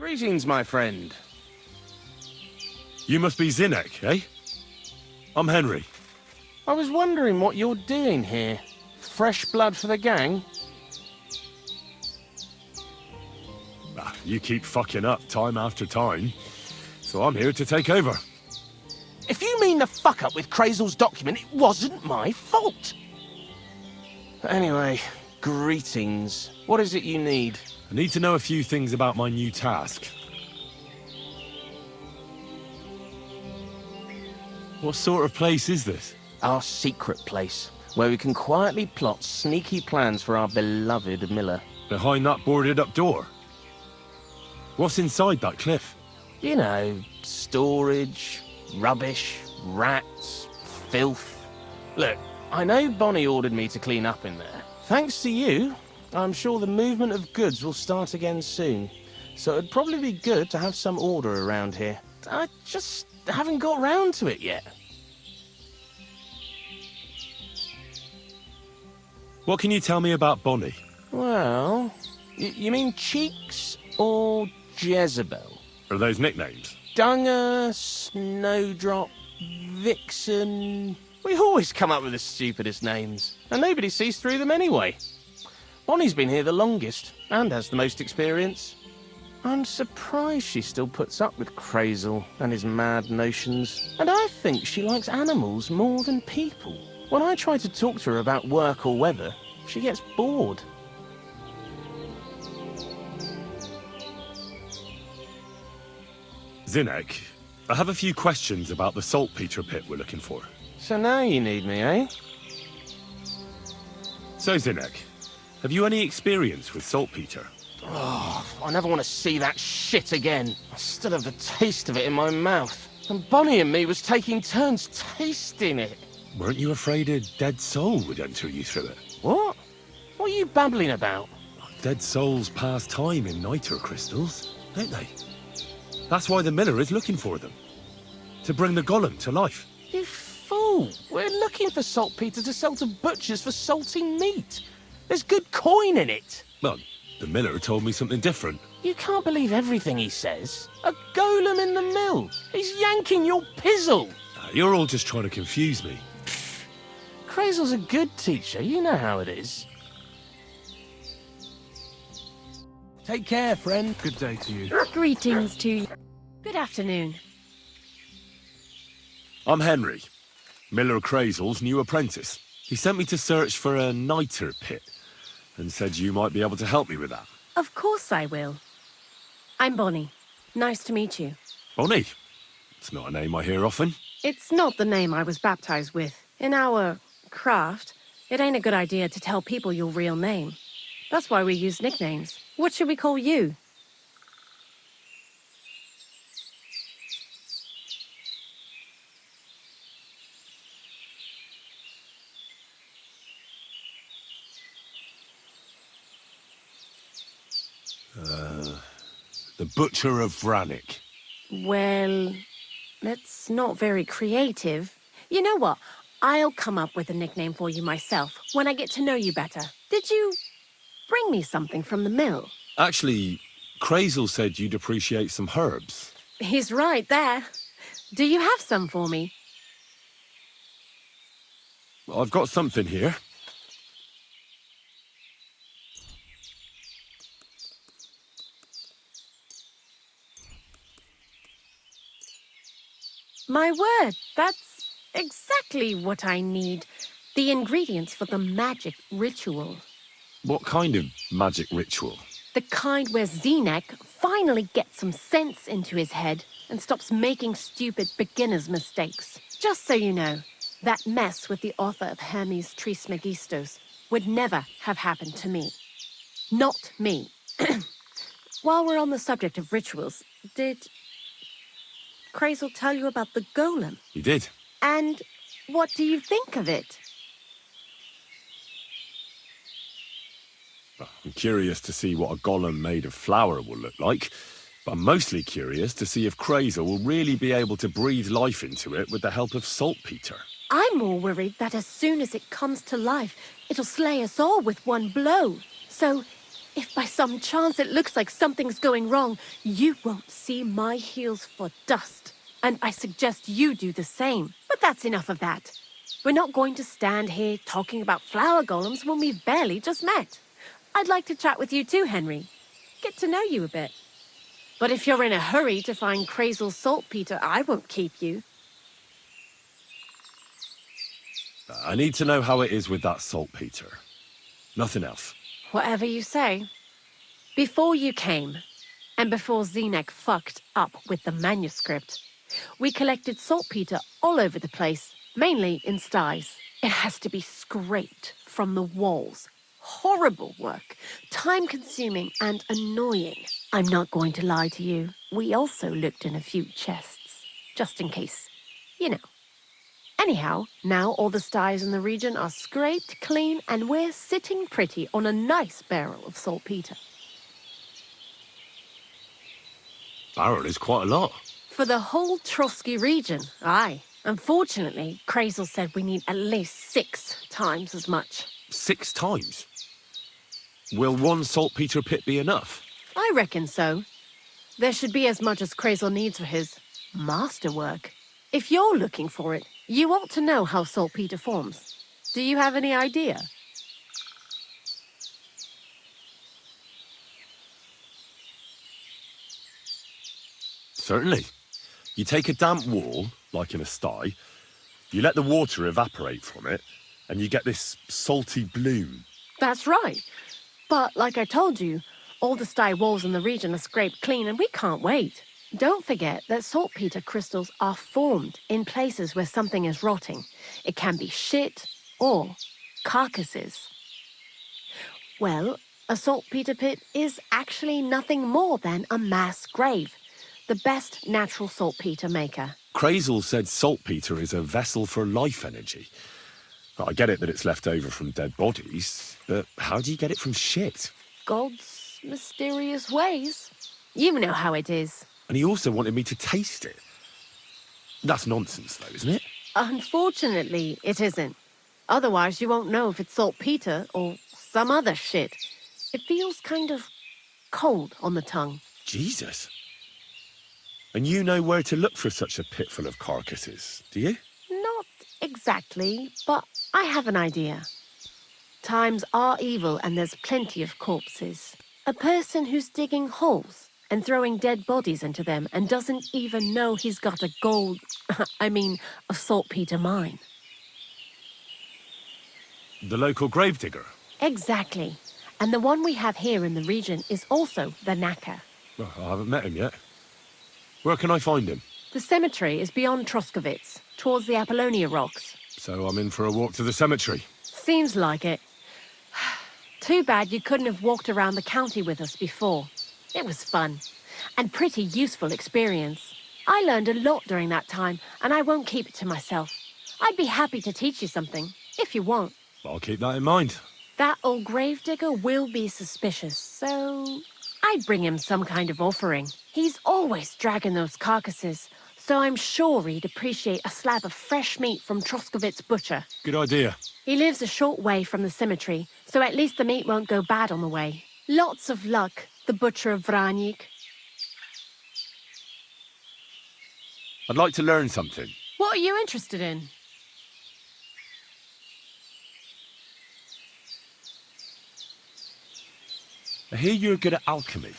Greetings, my friend. You must be Zinnek, eh? I'm Henry. I was wondering what you're doing here. Fresh blood for the gang? You keep fucking up time after time, so I'm here to take over. If you mean the fuck-up with Crazel's document, it wasn't my fault. But anyway, greetings. What is it you need? I need to know a few things about my new task. What sort of place is this? Our secret place, where we can quietly plot sneaky plans for our beloved Miller. Behind that boarded-up door? What's inside that cliff? You know, storage, rubbish, rats, filth. Look, I know Bonnie ordered me to clean up in there. Thanks to you, I'm sure the movement of goods will start again soon. So it'd probably be good to have some order around here. I just haven't got round to it yet. What can you tell me about Bonnie? Well, you mean Cheeks or Jezebel? Are those nicknames? Dunger, Snowdrop, Vixen... We always come up with the stupidest names, and nobody sees through them anyway. Bonnie's been here the longest, and has the most experience. I'm surprised she still puts up with Crazel and his mad notions. And I think she likes animals more than people. When I try to talk to her about work or weather, she gets bored. Zinnek, I have a few questions about the saltpeter pit we're looking for. So now you need me, eh? So, Zinnek, have you any experience with saltpeter? Oh, I never want to see that shit again. I still have the taste of it in my mouth. And Bonnie and me was taking turns tasting it. Weren't you afraid a dead soul would enter you through it? What? What are you babbling about? Dead souls pass time in niter crystals, don't they? That's why the miller is looking for them. To bring the golem to life. You fool! We're looking for saltpeter to sell to butchers for salting meat. There's good coin in it. Well, the miller told me something different. You can't believe everything he says. A golem in the mill. He's yanking your pizzle. You're all just trying to confuse me. Crazel's a good teacher. You know how it is. Take care, friend. Good day to you. Greetings to you. Good afternoon. I'm Henry, Miller Crazel's new apprentice. He sent me to search for a niter pit and said you might be able to help me with that. Of course I will. I'm Bonnie. Nice to meet you. Bonnie? It's not a name I hear often. It's not the name I was baptized with. In our craft, it ain't a good idea to tell people your real name. That's why we use nicknames. What should we call you? The Butcher of Vranik. Well, that's not very creative. You know what? I'll come up with a nickname for you myself when I get to know you better. Did you bring me something from the mill? Actually, Crazel said you'd appreciate some herbs. He's right there. Do you have some for me? I've got something here. My word, that's exactly what I need. The ingredients for the magic ritual. What kind of magic ritual? The kind where Zinnek finally gets some sense into his head and stops making stupid beginner's mistakes. Just so you know, that mess with the author of Hermes Trismegistos would never have happened to me. Not me. While we're on the subject of rituals, did Crazel tell you about the golem? He did. And what do you think of it? I'm curious to see what a golem made of flour will look like, but I'm mostly curious to see if Crazel will really be able to breathe life into it with the help of saltpeter. I'm more worried that as soon as it comes to life, it'll slay us all with one blow. So, If by some chance it looks like something's going wrong, you won't see my heels for dust. And I suggest you do the same. But that's enough of that. We're not going to stand here talking about flower golems when we've barely just met. I'd like to chat with you too, Henry. Get to know you a bit. But if you're in a hurry to find Crazel's saltpeter, I won't keep you. I need to know how it is with that saltpeter. Nothing else. Whatever you say. Before you came, and before Zenek fucked up with the manuscript, we collected saltpeter all over the place, mainly in sties. It has to be scraped from the walls. Horrible work, time-consuming and annoying. I'm not going to lie to you. We also looked in a few chests, just in case, you know. Anyhow, now all the sties in the region are scraped clean and we're sitting pretty on a nice barrel of saltpeter. Barrel is quite a lot. For the whole Trotsky region, aye. Unfortunately, Crazel said we need at least 6 times as much. 6 times? Will one saltpeter pit be enough? I reckon so. There should be as much as Crazel needs for his masterwork. If you're looking for it, you ought to know how saltpeter forms. Do you have any idea? Certainly. You take a damp wall, like in a sty, you let the water evaporate from it, and you get this salty bloom. That's right. But like I told you, all the sty walls in the region are scraped clean and we can't wait. Don't forget that saltpeter crystals are formed in places where something is rotting. It can be shit or carcasses. Well, a saltpeter pit is actually nothing more than a mass grave. The best natural saltpeter maker. Crazel said saltpeter is a vessel for life energy. I get it that it's left over from dead bodies, but how do you get it from shit? God's mysterious ways. You know how it is. And he also wanted me to taste it. That's nonsense, though, isn't it? Unfortunately, it isn't. Otherwise, you won't know if it's saltpeter or some other shit. It feels kind of cold on the tongue. Jesus. And you know where to look for such a pit full of carcasses, do you? Not exactly, but I have an idea. Times are evil and there's plenty of corpses. A person who's digging holes and throwing dead bodies into them and doesn't even know he's got a a saltpeter mine. The local gravedigger? Exactly. And the one we have here in the region is also the knacker. Well, I haven't met him yet. Where can I find him? The cemetery is beyond Troskovitz, towards the Apollonia rocks. So I'm in for a walk to the cemetery. Seems like it. Too bad you couldn't have walked around the county with us before. It was fun, and pretty useful experience. I learned a lot during that time, and I won't keep it to myself. I'd be happy to teach you something, if you want. I'll keep that in mind. That old gravedigger will be suspicious, so I'd bring him some kind of offering. He's always dragging those carcasses, so I'm sure he'd appreciate a slab of fresh meat from Troskovitz butcher. Good idea. He lives a short way from the cemetery, so at least the meat won't go bad on the way. Lots of luck, the butcher of Vranyik. I'd like to learn something. What are you interested in? I hear you're good at alchemy.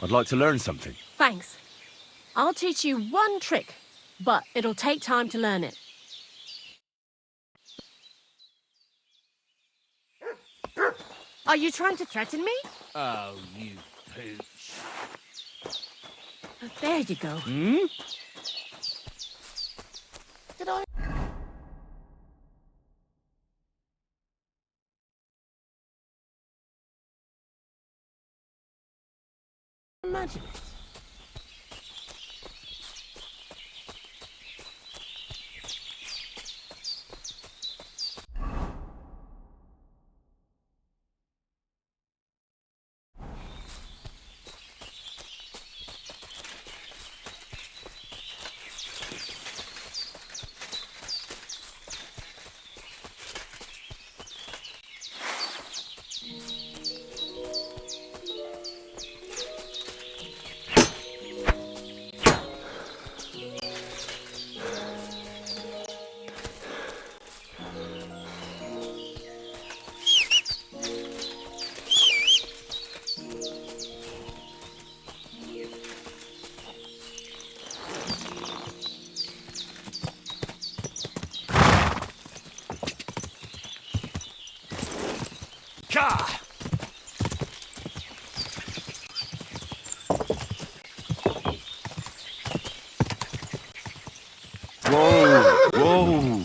I'd like to learn something. Thanks. I'll teach you one trick, but it'll take time to learn it. Are you trying to threaten me? Oh, you pooch. There you go. Hmm? Did I? Imagine it. Gah! Whoa! Whoa!